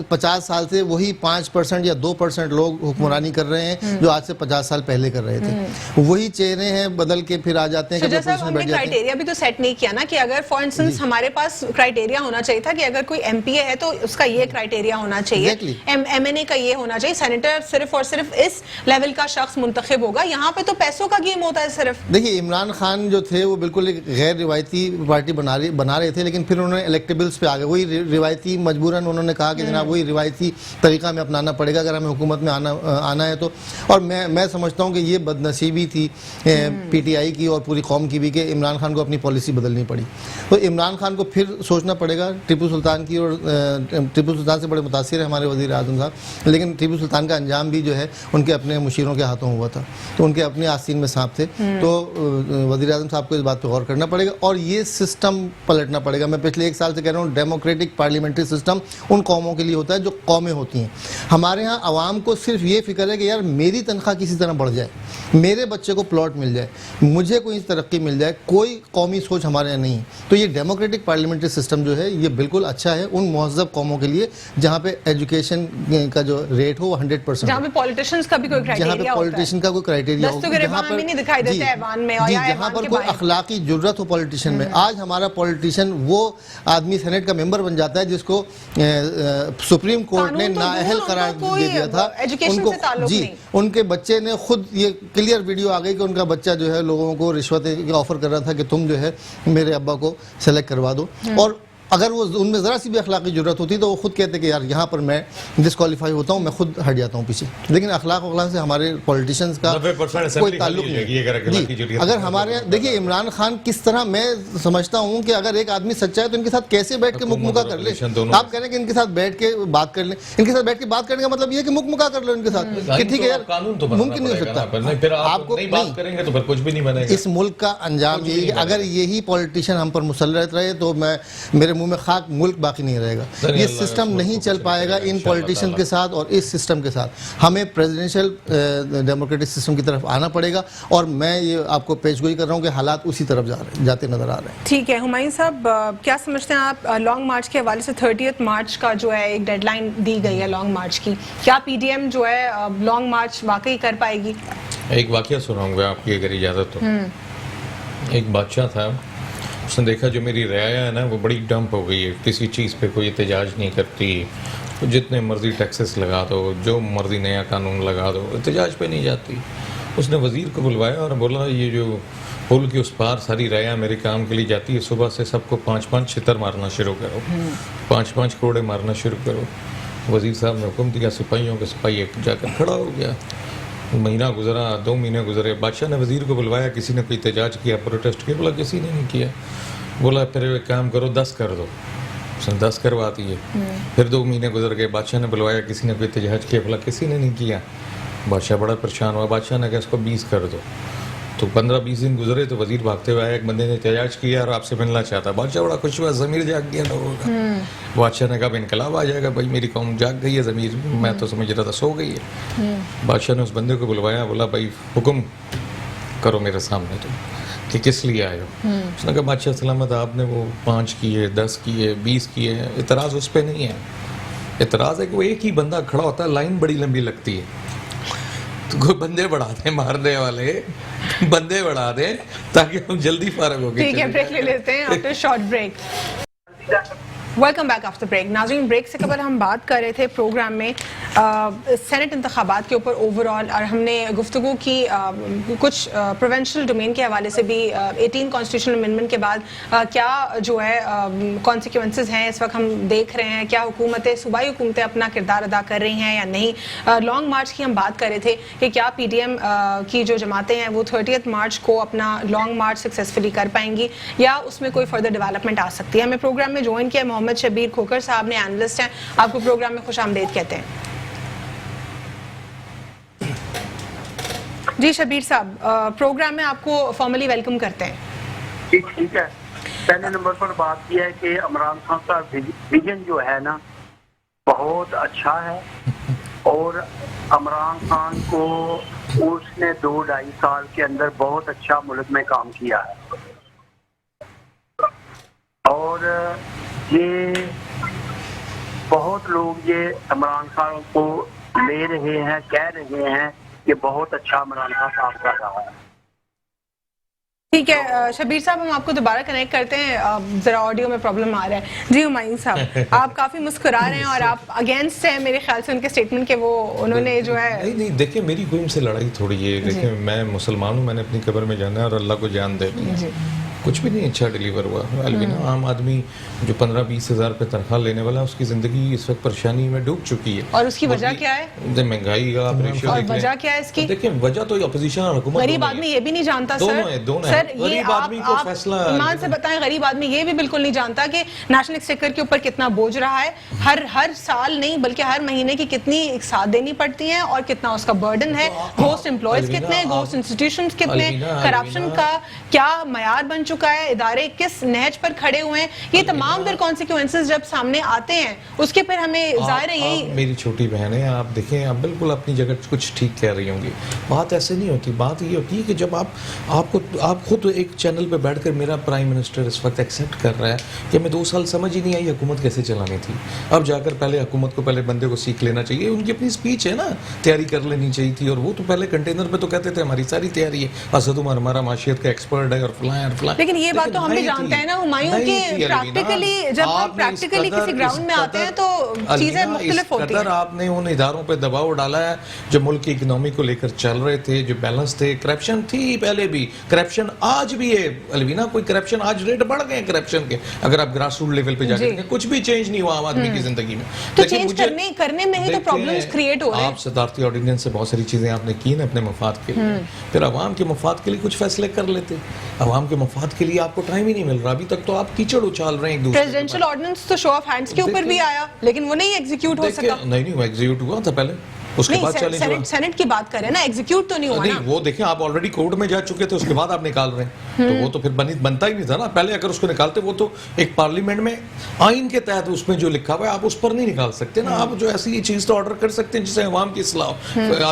50 سال سے وہی 5% یا 2% لوگ حکمرانی کر رہے ہیں جو آج سے 50 سال پہلے کر رہے تھے. وہی چہرے ہیں, بدل کے پھر آ جاتے ہیں. ہم نے کرائٹیریا بھی تو سیٹ نہیں کیا نا, کہ اگر فار انسٹنس ہمارے پاس کرائٹیریا ہونا چاہیے تھا کہ اگر کوئی ایم پی اے ہے تو اس کا یہ کرائٹیریا ہونا چاہیے, ایم این اے کا یہ ہونا چاہیے, سینیٹر صرف اور صرف اس لیول کا شخص منتخب ہوگا. یہاں پہ تو پیسوں کا گیم ہوتا ہے صرف. دیکھیے عمران خان جو تھے وہ بالکل ایک غیر روایتی پارٹی بنا رہے تھے, لیکن پھر انہوں نے الیکٹیبلز پہ آ گئے. وہی روایتی مجبوراً انہوں نے کہا کہ جناب وہی روایتی طریقہ میں اپنانا پڑے گا اگر ہمیں حکومت میں آنا ہے تو. اور میں سمجھتا ہوں کہ یہ بدنصیبی تھی پی ٹی آئی کی اور پوری قوم کی بھی کہ عمران خان کو اپنی پالیسی بدلنی پڑی. تو عمران خان کو پھر سوچنا پڑے گا. ٹیپو سلطان کی, اور ٹیپو سلطان سے بڑے متاثر ہیں ہمارے وزیر اعظم صاحب, لیکن ٹیپو سلطان کا انجام بھی جو ہے ان کے اپنے مشیروں کے ہاتھوں ہوا تھا, تو ان کے اپنے آستین میں سانپ تھے. تو وزیر اعظم صاحب کو اس بات پہ غور کرنا پڑے گا اور یہ سسٹم پلٹنا پڑے گا. میں پچھلے 1 سال سے کہہ رہا ہوں ڈیموکریٹک پارلیمنٹری سسٹم ان قوموں کے لیے ہوتا ہے جو قومیں ہوتی ہیں. ہمارے ہاں عوام کو صرف یہ فکر ہے کہ یار میری تنخواہ کسی طرح بڑھ جائے, میرے بچے کو پلاٹ مل جائے, مجھے کوئی ترقی مل جائے, کوئی قومی سوچ ہمارے یہاں نہیں. تو یہ ڈیموکریٹک پارلیمنٹری سسٹم جو ہے یہ بالکل اچھا ہے ان مہذب قوموں کے لیے جہاں پہ ایجوکیشن کا جو ریٹ ہو وہ 100%, جہاں پہ پولیٹیشنز کا بھی کوئی کرائٹیریا ہوتا ہے, جہاں پہ پولیٹیشن کا کوئی کرائٹیریا ہو, جہاں پر کوئی اخلاقی جرت ہو پولیٹیشن میں. آج ہمارا پولیٹیشین وہ آدمی سینٹ کا ممبر بن جاتا ہے جس کو سپریم کورٹ نے نااہل قرار دے دیا تھا. ان کے بچے نے خود, یہ کلیئر ویڈیو آ گئی کہ ان کا بچہ جو ہے لوگوں کو رشوت آفر کر رہا تھا کہ تم جو ہے میرے ابا کو سلیکٹ کروا دو. اور اگر وہ ان میں ذرا سی بھی اخلاقی ضرورت ہوتی تو وہ خود کہتے کہ یار یہاں پر میں ڈسکوالیفائی ہوتا ہوں, میں خود ہٹ جاتا ہوں پیچھے. لیکن اخلاق سے ہمارے پولیٹیشنز کا کوئی تعلق نہیں. اگر ہمارے دیکھیے عمران خان کس طرح, میں سمجھتا ہوں کہ اگر ایک آدمی سچا ہے تو ان کے ساتھ کیسے بیٹھ کے مکمکا کر لے. آپ کہہ رہے ہیں کہ ان کے ساتھ بیٹھ کے بات کر لیں, ان کے ساتھ بیٹھ کے بات کرنے کا مطلب یہ ہے کہ مکمکا کر لو ان کے ساتھ کہ ٹھیک ہے یار ممکن نہیں ہو سکتا. آپ کو نہیں کریں گے تو پھر کچھ بھی نہیں بنے گا. اس ملک کا انجام یہی ہے, اگر یہی پولیٹیشین ہم پر مسلط رہے تو میرے منہ میں خاک, ملک باقی نہیں رہے گا. یہ سسٹم نہیں چل پائے گا ان پولیٹیشن کے ساتھ اور اس سسٹم کے ساتھ. ہمیں پریزیڈنشل ڈیموکریٹک سسٹم کی طرف آنا پڑے گا, اور میں یہ آپ کو پیش گوئی کر رہا ہوں کہ حالات اسی طرف جاتے نظر آ رہے ہیں. ٹھیک ہے ہمایوں صاحب, کیا سمجھتے ہیں آپ لانگ مارچ کے حوالے سے 30 مارچ کا جو ہے ایک ڈیڈ لائن دی گئی ہے لانگ مارچ کی, کیا پی ڈی ایم جو ہے لانگ مارچ واقعی کر پائے گی؟ ایک واقعہ سناؤں گا آپ کی اگر اجازت ہو. ایک بادشاہ تھا, اس نے دیکھا جو میری رعایا ہے نا وہ بڑی ڈمپ ہو گئی ہے, کسی چیز پہ کوئی احتجاج نہیں کرتی, جتنے مرضی ٹیکسز لگا دو, جو مرضی نیا قانون لگا دو, احتجاج پہ نہیں جاتی. اس نے وزیر کو بلوایا اور بولا یہ جو پل کے اس پار ساری رعایا میرے کام کے لیے جاتی ہے, صبح سے سب کو 5-5 چھتر مارنا شروع کرو, 5-5 کوڑے مارنا شروع کرو. وزیر صاحب نے حکم دیا, سپاہیوں کے سپاہی جا کر کھڑا ہو گیا. مہینہ گزرا 2 مہینے گزرے, بادشاہ نے وزیر کو بلوایا, کسی نے کوئی احتجاج کیا, پروٹیسٹ کیا, بولا کسی نے نہیں کیا. بولا پھر ایک کام کرو 10 کر دو, اس نے 10 کروا دیے. پھر 2 مہینے گزر گئے, بادشاہ نے بلوایا, کسی نے کوئی احتجاج کیا, بولا کسی نے نہیں کیا. بادشاہ بڑا پریشان ہوا, بادشاہ نے کہا اس کو 20 کر دو. تو 15-20 دن گزرے تو وزیر بھاگتے ہوئے آیا, ایک بندے نے احتجاج کیا اور آپ سے ملنا چاہتا. بادشاہ بڑا خوش ہوا, ضمیر جاگ گیا لوگوں کا. بادشاہ نے کہا انقلاب آ جائے گا, بھائی میری قوم جاگ گئی ہے, ضمیر میں تو سمجھ رہا تھا سو گئی ہے. بادشاہ نے اس بندے کو بلوایا, بولا بھائی حکم کرو میرے سامنے تو کہ کس لیے آئے ہو. اس نے کہا بادشاہ سلامت, آپ نے وہ 5 کیے, 10 کیے, 20 کیے, اعتراض اس پہ نہیں ہے. اعتراض ہے کہ وہ ایک ہی بندہ کھڑا ہوتا ہے, لائن بڑی لمبی لگتی ہے, تو کوئی بندے بڑھا دیں, مارنے والے بندے بڑھا دیں تاکہ ہم جلدی فارغ ہو گئے. ٹھیک ہے, بریک لے لیتے ہیں after short break. Welcome back after break. ناظرین, بریک سے قبل ہم بات کر رہے تھے پروگرام میں سینٹ انتخابات کے اوپر اوور آل, اور ہم نے گفتگو کی کچھ پروونشل ڈومین کے حوالے سے بھی 18 کانسٹیٹیوشنل امینڈمنٹ کے بعد کیا جو ہے کانسیکوینسز ہیں اس وقت ہم دیکھ رہے ہیں, کیا حکومتیں صوبائی حکومتیں اپنا کردار ادا کر رہی ہیں یا نہیں. لانگ مارچ کی ہم بات کر رہے تھے کہ کیا پی ڈی ایم کی جو جماعتیں ہیں وہ 30 مارچ کو اپنا لانگ مارچ سکسیزفلی کر پائیں گی یا اس میں کوئی فردر ڈیولپمنٹ آ سکتی ہے. ہمیں پروگرام میں جوائن کیا محمد شبیر کھوکر صاحب نے, اینالسٹ ہیں, آپ کو پروگرام میں خوش آمدید کہتے ہیں. جی شبیر صاحب, پروگرام میں آپ کو فارملی ویلکم کرتے ہیں. ٹھیک ہے. پہلے نمبر پر بات یہ ہے کہ عمران خان کا ویژن جو ہے نا بہت اچھا ہے, اور عمران خان کو اس نے 2-2.5 سال کے اندر بہت اچھا ملک میں کام کیا ہے, اور یہ بہت لوگ یہ عمران خان کو لے رہے ہیں, کہہ رہے ہیں کہ بہت اچھا عمران خان کام کر رہا ہے. ٹھیک ہے شبیر صاحب, ہم آپ کو دوبارہ کنیکٹ کرتے ہیں, ذرا آڈیو میں پرابلم آ رہا ہے. جی ہمایوں صاحب, آپ کافی مسکرا رہے ہیں اور آپ اگینسٹ ہیں میرے خیال سے ان کے اسٹیٹمنٹ کے, وہ انہوں نے جو ہے نہیں دیکھیں میری کوئی ان سے لڑائی تھوڑی ہے. دیکھیں میں مسلمان ہوں, میں نے اپنی قبر میں جانا ہے اور اللہ کو جان دے. کچھ بھی نہیں اچھا ڈیلیور ہوا. البینہ عام آدمی جو 15-20 ہزار روپے تنخواہ لینے والا, اس کی زندگی اس وقت پریشانی میں ڈوب چکی ہے. اور اس کی وجہ کیا ہے؟ مہنگائی کا ریشو. اور وجہ کیا ہے اس کی؟ دیکھیں وجہ تو اپوزیشن اور حکومت, غریب آدمی یہ بھی نہیں جانتا سر, غریب آدمی کو فیصلہ ایمان سے بتائیں, غریب آدمی یہ بھی بالکل نہیں جانتا کہ نیشنل ایکسچیکر کے اوپر کتنا بوجھ رہا ہے, ہر سال نہیں بلکہ ہر مہینے کی کتنی ساتھ دینی پڑتی ہیں اور کتنا اس کا برڈن ہے. گھوسٹ امپلائیز کتنے, گھوسٹ انسٹیٹیوشنز کتنے, کرپشن کا کیا معیار بن چکا ہے, ادارے کس نہج پر کھڑے ہوئے ہیں. یہ تمام پھر کانسیکوینسز جب سامنے آتے ہیں اس کے پھر ہمیں ظاہر ہے یہی. میری چھوٹی بہن ہے, آپ دیکھیں آپ بالکل اپنی جگہ کچھ ٹھیک کہہ رہی ہوں گی. بات ایسے نہیں ہوتی. بات یہ ہوتی ہے کہ جب آپ خود ایک چینل پہ بیٹھ کر میرا پرائم منسٹر اس وقت ایکسیپٹ کر رہا ہے کہ میں 2 سال سمجھ ہی نہیں آئی حکومت کیسے چلانی تھی, اب جا کر پہلے حکومت کو پہلے بندے کو سیکھ لینا چاہیے. ان کی اپنی اسپیچ ہے نا, تیاری کر لینی چاہیے تھی. اور وہ تو پہلے کنٹینر پہ تو کہتے تھے ہماری ساری تیاری ہے, اسد عمر ہمارا معاشیت کا ایکسپرٹ ہے اور فلاں اور فلاں. لیکن یہ بات تو ہم بھی جانتے ہیں نا ہمایوں کہ پریکٹیکلی جب ہم پریکٹیکلی کسی گراؤنڈ میں آتے ہیں تو چیزیں مختلف ہوتی ہیں. آپ نے ان اداروں پہ دباؤ ڈالا ہے جو ملک کی اکنامی کو لے کر چل رہے تھے, جو بیلنس تھے. کرپشن تھی پہلے بھی, کرپشن آج بھی ہے الوینہ, کوئی کرپشن آج ریٹ بڑھ گئے ہیں کرپشن کے. اگر آپ گراس روٹ لیول پہ جا کے دیکھیں کچھ بھی چینج نہیں ہوا عام آدمی کی زندگی میں. تو چینج کرنے میں ہی تو پرابلمز کریٹ ہو رہے ہیں. آپ صدارتی آرڈیننس سے بہت ساری چیزیں آپ نے کی نا اپنے مفاد کے لیے, پھر عوام کے مفاد کے لیے کچھ فیصلے کر لیتے. عوام کے مفاد کے لیے آپ کو ٹائم ہی نہیں مل رہا. ابھی تک تو آپ کیچڑ اچھال رہے ہیں ایک دوسرے. پریزیڈنشل آرڈیننس تو شو آف ہینڈز کے اوپر بھی آیا لیکن وہ نہیں ایگزیکیوٹ ہو سکا. نہیں وہ ایگزیکیوٹ ہوا تھا پہلے, اس کے بعد چیلنج ہوا. سینٹ کی بات کریں نا, ایگزیکیوٹ تو نہیں ہوا نا. وہ دیکھیں آپ آلریڈی کورٹ میں جا چکے تھے, اس کے بعد آپ نکال رہے ہیں, تو وہ تو پھر بنتا ہی نہیں تھا نا. پہلے اگر اس کو نکالتے, وہ تو ایک پارلیمنٹ میں آئین کے تحت اس میں جو لکھا ہوا ہے آپ اس پر نہیں نکال سکتے نا. آپ جو ایسی چیز تو آرڈر کر سکتے ہیں جسے عوام کی اصلاح ہو.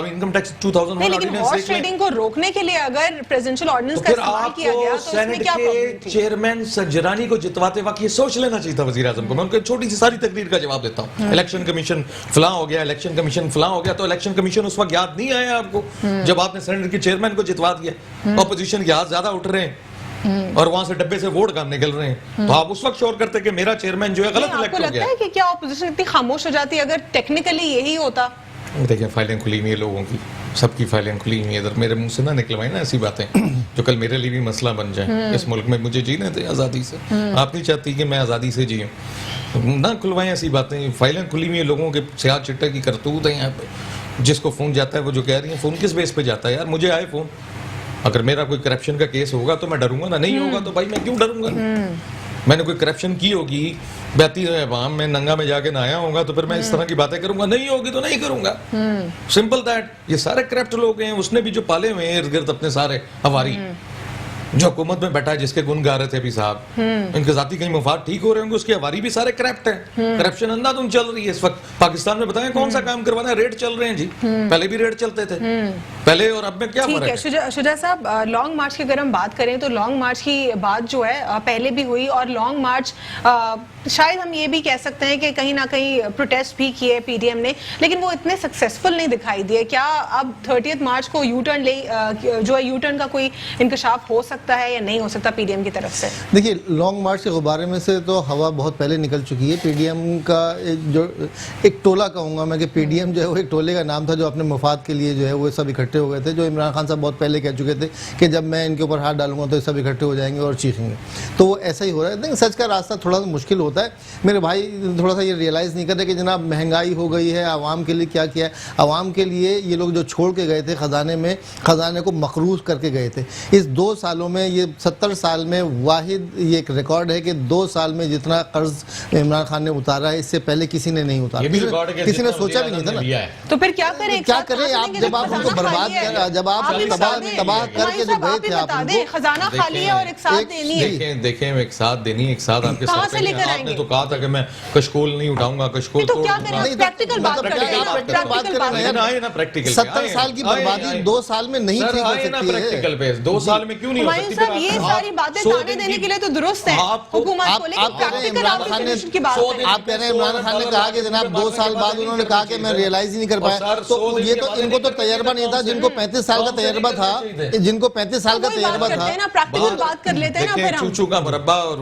انکم ٹیکس 2001 لیکن ہارس ٹریڈنگ کو روکنے کے لیے اگر پریزیڈنشل آرڈیننس کا استعمال کیا گیا تو اس میں کیا پرابلم تھی؟ چیئرمین سنجرانی کو جتواتے وقت یہ سوچ لینا چاہیے تھا وزیر اعظم کو. میں ان کو چھوٹی سی ساری تقریر کا جواب دیتا ہوں. الیکشن کمیشن فلاں ہو گیا, الیکشن کمیشن فلاں ہو گیا, تو الیکشن کمیشن اس وقت یاد نہیں آیا آپ کو جب آپ نے سینٹ کے چیئرمین کو جتوا دیا. اپوزیشن کے ہاتھ زیادہ اٹھ رہے ہیں اور وہاں سے ڈبے سے ووٹ کام نکل رہے ہیں, تو آپ اس وقت شور کرتے کہ میرا چیئرمین جو ہے غلط الیکٹ ہو گیا. آپ کو لگتا ہے کہ کیا اپوزیشن اتنی خاموش ہو جاتی اگر ٹیکنیکلی یہی ہوتا؟ دیکھیں فائلیں کھلی ہوئی ہیں لوگوں کی, سب کی فائلیں کھلی ہوئی ہیں. ادھر میرے منہ سے نہ نکلوائیں نا ایسی باتیں جو کل میرے لیے بھی مسئلہ بن جائیں. اس ملک میں مجھے جینے تھے آزادی سے, آپ نہیں چاہتی کہ میں آزادی سے جیوں, نہ کھلوائیں ایسی باتیں. فائلیں کھلی ہوئی ہیں لوگوں کے, سیاہ چٹے کی کرتوت ہیں یہاں پہ. جس کو فون جاتا ہے وہ جو کہہ رہی ہیں فون کس بیس پہ جاتا ہے یار؟ مجھے آئے فون, اگر میرا کوئی کرپشن کا کیس ہوگا تو میں ڈروں گا نا, نہیں ہوگا تو بھائی میں کیوں ڈروں گا؟ میں نے کوئی کرپشن کی ہوگی, بہتی عوام میں ننگا میں جا کے نہ آیا ہوگا تو پھر میں اس طرح کی باتیں کروں گا, نہیں ہوگی تو نہیں کروں گا, سمپل دیٹ. یہ سارے کرپٹ لوگ ہیں, اس نے بھی جو پالے ہوئے ہیں ارد گرد اپنے سارے ہواری, جو حکومت میں بیٹھا ہے جس کے گن گا رہے تھے ابھی صاحب, ان کے ذاتی کہیں مفاد ٹھیک ہو رہے ہوں گے, اس کی ہواری بھی سارے کرپٹ ہیں. کرپشن اندھا دھند چل رہی ہے اس وقت پاکستان میں. بتائیں کون سا کام کروانا ہے؟ ریٹ چل رہے ہیں جی, پہلے بھی ریٹ چلتے تھے پہلے, اور اب میں کیا فرق ہے؟ شجاع صاحب, لانگ مارچ کی اگر ہم بات کریں تو لانگ مارچ کی بات جو ہے پہلے بھی ہوئی, اور لانگ مارچ شاید ہم یہ بھی کہہ سکتے ہیں کہ کہیں نہ کہیں پروٹیسٹ بھی کیے پی ڈی ایم نے, لیکن وہ اتنے سکسیسفل نہیں دکھائی دیے. کیا اب 30 مارچ کو یو ٹرن جو ہے یو ٹرن کا کوئی انکشاف ہو سکتا ہے یا نہیں ہو سکتا پی ڈی ایم کی طرف سے؟ دیکھیے لانگ مارچ کے غبارے میں سے تو ہوا بہت پہلے نکل چکی ہے. پی ڈی ایم کا جو ایک ٹولہ کہوں گا میں کہ پی ڈی ایم جو ہے وہ ایک ٹولے کا نام تھا جو اپنے مفاد کے لیے جو ہے وہ سب اکٹھے ہو گئے تھے, جو عمران خان صاحب بہت پہلے کہہ چکے تھے کہ جب میں ان کے اوپر ہاتھ ڈالوں گا تو سب اکٹھے ہو جائیں گے اور چیخیں گے. تو وہ ایسا ہی ہو رہا ہے. لیکن سچ کا راستہ تھوڑا سا مشکل ہوتا ہے. میرے بھائی تھوڑا سا یہ ریئلائز نہیں کر رہے کہ جناب مہنگائی ہو گئی ہے, عوام کے لیے کیا کیا ہے. عوام کے لیے یہ لوگ جو چھوڑ کے گئے تھے خزانے میں, خزانے کو مقروض کر کے گئے تھے. اس 2 سالوں میں, یہ 70 سال میں واحد یہ ایک ریکارڈ ہے کہ 2 سال میں جتنا قرض عمران خان نے اتارا ہے اس سے پہلے کسی نے نہیں اتارا, کسی نے سوچا بھی نہیں تھا نا. تو پھر کیا کریں؟ کیا کریں آپ جب آپ ان کو برباد کر, جب آپ تباہ کر کے جو گئے تھے, آپ خزانہ خالی ہے اور ایک ساتھ دینی ہے. دیکھیں ایک ساتھ دینی, ایک ساتھ آپ کے ساتھ. آپ نے تو کہا تھا کہ میں کشکول نہیں اٹھاؤں گا, کشکول تو کیا کریں؟ پریکٹیکل بات کریں نا, پریکٹیکل 70 سال کی بربادی 2 سال میں نہیں ٹھیک ہو سکتی ہے. پریکٹیکل پہ 2 سال میں کیوں نہیں ہو سکتی؟ صاحب یہ ساری باتیں تانے دینے کے لیے تو درست ہیں حکومت کو, لیکن پریکٹیکل آپ سولوشن کی بات کریں. آپ کہہ رہے ہیں عمران خان نے کہا کہ جناب 2 سال بعد انہوں نے کہا کہ میں ریئلائز ہی نہیں کر پایا. تو یہ تو ان کو تو تجربہ نہیں تھا, جن کو 35 سال کا تجربہ تھا, جن کو 35 سال کا تجربہ تھا. پریکٹیکل بات کر لیتے ہیں نا پھر ہم. چوچو کا مربع, اور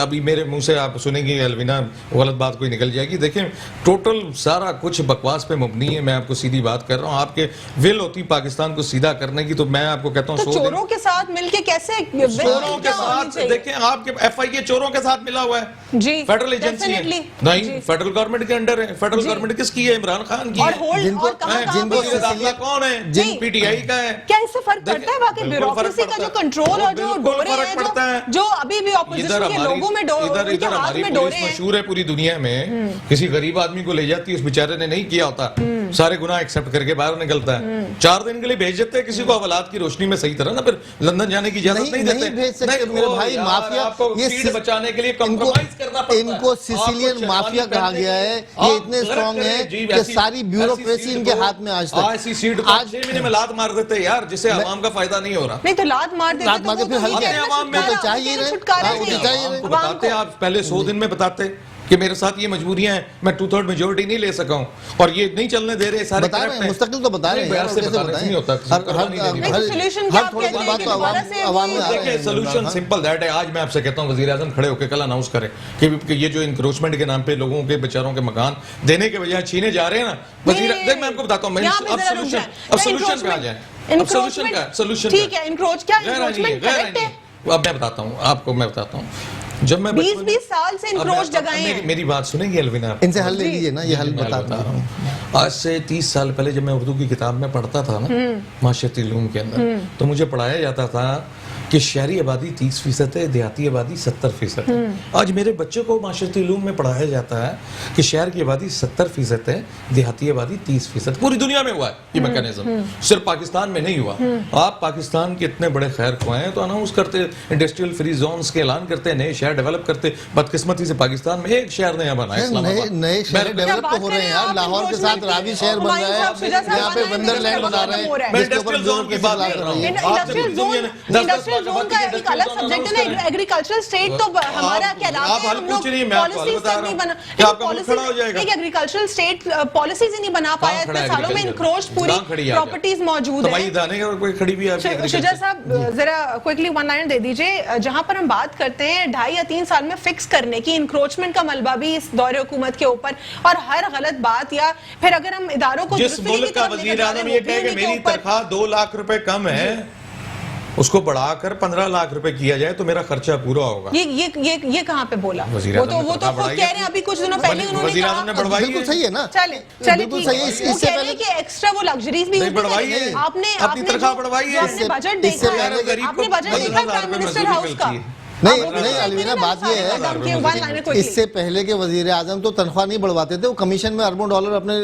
ابھی میرے منہ سے آپ سنیں گی الوینا غلط بات کوئی نکل جائے گی. دیکھیں ٹوٹل سارا کچھ بکواس پہ مبنی ہے. میں آپ کو سیدھی بات کر رہا ہوں, آپ کے ول ہوتی پاکستان کو سیدھا کرنے کی, تو میں آپ کو کہتا ہوں چوروں کے ساتھ مل کے کیسے, چوروں کے ساتھ دیکھیں, آپ کے ایف آئی اے چوروں کے ساتھ ملا ہوا ہے جی, فیڈرل ایجنسی ہے نہیں, فیڈرل گورنمنٹ کے انڈر ہے. فیڈرل گورنمنٹ کس کی ہے؟ عمران خان کی ہے. جن کو کون ہے؟ جن پی ٹی آئی کا ہے. کیا اس سے فرق پڑتا ہے واقعی بیوروکریسی کا جو کنٹرول اور جو ڈورے ہیں, جو ابھی بھی اپوزیشن کے لوگوں میں ڈورے, ان کے ہاتھ میں ڈورے ہیں. مشہور ہے پوری دنیا میں, کسی غریب آدمی کو لے جاتی ہے, اس بیچارے نے نہیں کیا ہوتا, سارے گناہ ایکسپٹ کر کے باہر نکلتا ہے, 4 دن کے لیے بھیج دیتے ہیں کسی کو حوالات کی روشنی میں صحیح طرح نا, پھر لندن جانے کی اجازت نہیں دیتے. بھیج سکتے میرے بھائی. مافیا یہ سیٹ بچانے کے لیے کمپرومائز کرنا پڑتا ہے. ان کو سیسیلین مافیا کہا گیا ہے. یہ اتنے اسٹرانگ ہیں کہ ساری بیوروکریسی ان کے ہاتھ میں آج تک. ایسی سیٹ کو 6 مہینے میں لات مار دیتے یار, جس سے عوام کا فائدہ نہیں ہو رہا. نہیں تو لات مار دیتے تو پھر حل کیا چاہیے بتاتے آپ پہلے 100 دن میں بتاتے کہ میرے ساتھ یہ مجبوریاں ہیں, میں 2/3 میجورٹی نہیں لے سکا ہوں, اور یہ نہیں چلنے دے رہے سارے. بتا رہے ہیں مستقل تو بتا رہے ہیں. سولوشن سمپل دیٹ ہے. آج میں آپ سے کہتا ہوں وزیر اعظم کھڑے ہو کے کل اناؤنس کریں کہ یہ جو انکروچمنٹ کے نام پہ لوگوں کے بیچاروں کے مکان دینے کے بجائے چھینے جا رہے ہیں نا, وزیر میں آپ کو بتاتا ہوں, اب سولوشن پہ آ جائیں. اب سولوشن کا سولوشن ٹھیک ہے, انکروچ کیا انکروچمنٹ کریکٹ ہے. اب میں بتاتا ہوں آپ کو, میں بتاتا ہوں, جب میں 20 سال سے انکروچ جگہیں ہیں. میری بات سنیں گے الوینا, ان سے حل لے لیجیے نا, یہ حل بتا رہا ہوں. آج سے 30 سال پہلے جب میں اردو کی کتاب میں پڑھتا تھا نا معاشرتی علوم کے اندر, تو مجھے پڑھایا جاتا تھا کہ شہری آبادی 30% ہے, دیہاتی آبادی 70% ہے. آج میرے بچوں کو معاشرتی علوم میں پڑھایا جاتا ہے کہ شہر کی آبادی 70% ہے, دیہاتی آبادی 30%. پوری دنیا میں ہوا ہے یہ میکانزم, صرف پاکستان میں نہیں ہوا. آپ پاکستان کے اتنے بڑے خیر خواہ ہیں تو اناؤنس کرتے, انڈسٹریل فری زونز کے اعلان کرتے, نئے شہر ڈیولپ کرتے. بدقسمتی سے پاکستان میں ایک شہر نیا بنا ہے, اسلام آباد. نئے شہر ڈیولپ تو ہو رہے ہیں یار, لاہور کے ساتھ راوی شہر بن رہا ہے, یہاں پہ ونڈرلینڈ بنا رہے ہیں. میں انڈسٹریل زون کی بات کر رہا ہوں. انڈسٹریل زون کا ایک الگ سبجیکٹ ہے نا, ایگریکلچرل اسٹیٹ تو ہمارا کہلاتا ہے. ہم لوگ پالیسیز نہیں بنا, ایک ایگریکلچرل اسٹیٹ پالیسیز ہی نہیں بنا پایا اتنے سالوں میں. انکروچ پوری پراپرٹیز موجود ہیں. شجاع صاحب ذرا کوئکلی 1 لائن دے دیجئے, جہاں پر ہم بات کرتے ہیں 2.5 یا 3 سال میں فکس کرنے کی, انکروچمنٹ کا ملبہ بھی اس دور حکومت کے اوپر, اور ہر غلط بات یا پھر اگر ہم اداروں کو جس ملک کا وزیر اعظم یہ کہے کہ میری تنخواہ 2 لاکھ روپے کم ہے, اس کو بڑھا کر 15 لاکھ روپے کیا جائے تو میرا خرچہ پورا ہوگا. یہ کہاں پہ بولا؟ وزیر وہ تو خود کہہ رہے ہیں ابھی کچھ دنوں پہلے انہوں نے وزیر اعظم نے بڑھوائی بالکل صحیح ہے نا. چلے بالکل صحیح ہے. وہ کہہ رہے ہیں کہ ایکسٹرا وہ لگژریز بھی بڑھوائی ہے, اپنی تنخواہ بڑھوائی ہے. آپ نے بجٹ دیکھا پرائم منسٹر ہاؤس کا. نہیں الوینا, بات یہ ہے اس سے پہلے کے وزیر اعظم تو تنخواہ نہیں بڑھواتے تھے, وہ کمیشن میں اربوں ڈالر اپنے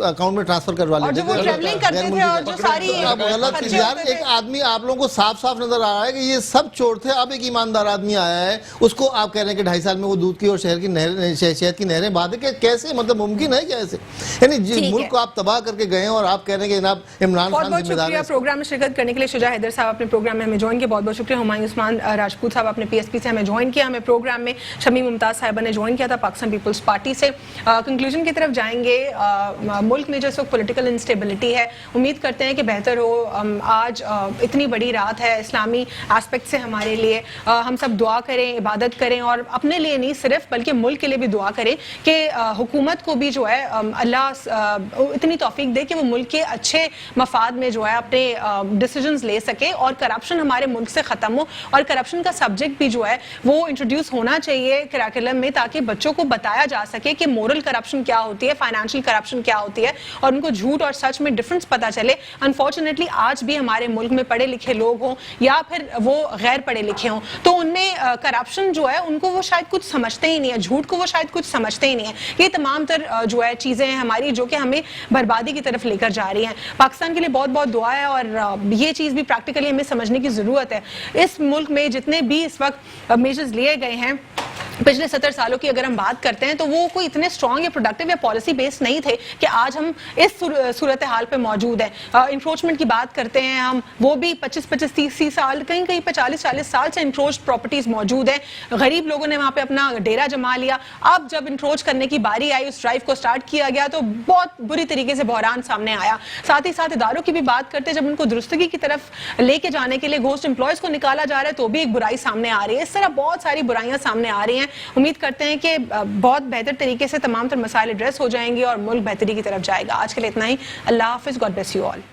اکاؤنٹ میں ٹرانسفر کروا لیتے تھے. اور جو وہ ٹریولنگ کرتے تھے اور جو ساری اب غلط چیز یار, ایک آدمی آپ لوگوں کو صاف صاف نظر آ رہا ہے کہ یہ سب چور تھے, اب ایک ایماندار آدمی آیا ہے, اس کو آپ کہہ رہے ہیں کہ 2.5 سال میں وہ دودھ کی اور شہد کی نہریں بہا دے. کہ کیسے, مطلب ممکن ہے کیا ایسے؟ یعنی ملک کو آپ تباہ کر کے گئے ہیں اور آپ کہہ رہے ہیں کہ جناب عمران خان ذمہ دار ہے. بہت شکریہ پروگرام میں شرکت کرنے کے لیے. شجاع حیدر صاحب اپنے پروگرام میں ہمیں جوائن کیا, بہت بہت شکریہ. ہمایوں عثمان راجپوت صاحب اپنے PSP سے ہمیں جوائن کیا. ہمیں پروگرام میں شمیم ممتاز صاحبہ نے جوائن کیا تھا پاکستان پیپلز پارٹی سے. کنکلوژن کی طرف جائیں گے. ملک میں جو اس وقت پولیٹیکل انسٹیبلٹی ہے, امید کرتے ہیں کہ بہتر ہو. آج اتنی بڑی رات ہے اسلامی ایسپیکٹ سے ہمارے لیے, ہم سب دعا کریں, عبادت کریں, اور اپنے لیے نہیں صرف بلکہ ملک کے لیے بھی دعا کریں کہ حکومت کو بھی جو ہے اللہ اتنی توفیق دے کہ وہ ملک کے اچھے مفاد میں جو ہے اپنے ڈیسیجنز لے سکے اور کرپشن ہمارے ملک سے ختم ہو. اور کرپشن کا سبجیکٹ بھی جو ہے وہ انٹروڈیوس ہونا چاہیے کریکولم میں, تاکہ بچوں کو بتایا جا سکے کہ مورل کرپشن کیا ہوتی ہے, فائنینشیل کرپشن کیا ہوتی ہے, اور ان کو جھوٹ اور سچ میں ڈفرنس پتہ چلے. انفارچونیٹلی آج بھی ہمارے ملک میں پڑھے لکھے لوگ ہوں یا پھر وہ غیر پڑھے لکھے ہوں, تو ان میں کرپشن جو ہے ان کو وہ شاید کچھ سمجھتے ہی نہیں ہے, جھوٹ کو وہ شاید کچھ سمجھتے ہی نہیں ہے. یہ تمام تر جو ہے چیزیں ہیں ہماری جو کہ ہمیں بربادی کی طرف لے کر جا رہی ہیں. پاکستان کے لیے بہت بہت دعا ہے, اور یہ چیز بھی پریکٹیکلی ہمیں سمجھنے کی ضرورت ہے. اس ملک میں جتنے بھی اس وقت میجرز لیے گئے ہیں پچھلے 70 سالوں کی اگر ہم بات کرتے ہیں, تو وہ کوئی اتنے اسٹرانگ یا پروڈکٹیو یا پالیسی بیس نہیں تھے کہ آج ہم اس صورتحال پہ موجود ہیں. انکروچمنٹ کی بات کرتے ہیں ہم, وہ بھی 25-30 سال, کہیں کہیں پہ 40 سال سے انکروچ پراپرٹیز موجود ہیں. غریب لوگوں نے وہاں پہ اپنا ڈیرا جما لیا. اب جب انکروچ کرنے کی باری آئی, اس ڈرائیو کو سٹارٹ کیا گیا, تو بہت بری طریقے سے بحران سامنے آیا. ساتھ ہی ساتھ اداروں کی بھی بات کرتے ہیں, جب ان کو درستگی کی طرف لے کے جانے کے لیے گھوسٹ امپلائز کو نکالا جا رہا ہے, تو بھی ایک برائی سامنے آ رہی ہے. اس طرح بہت ساری برائیاں سامنے آ رہی ہیں. امید کرتے ہیں کہ بہت بہتر طریقے سے تمام تر مسائل ایڈریس ہو جائیں گے اور ملک بہتری کی طرف جائے گا. آج کے لیے اتنا ہی. اللہ حافظ. God bless you all.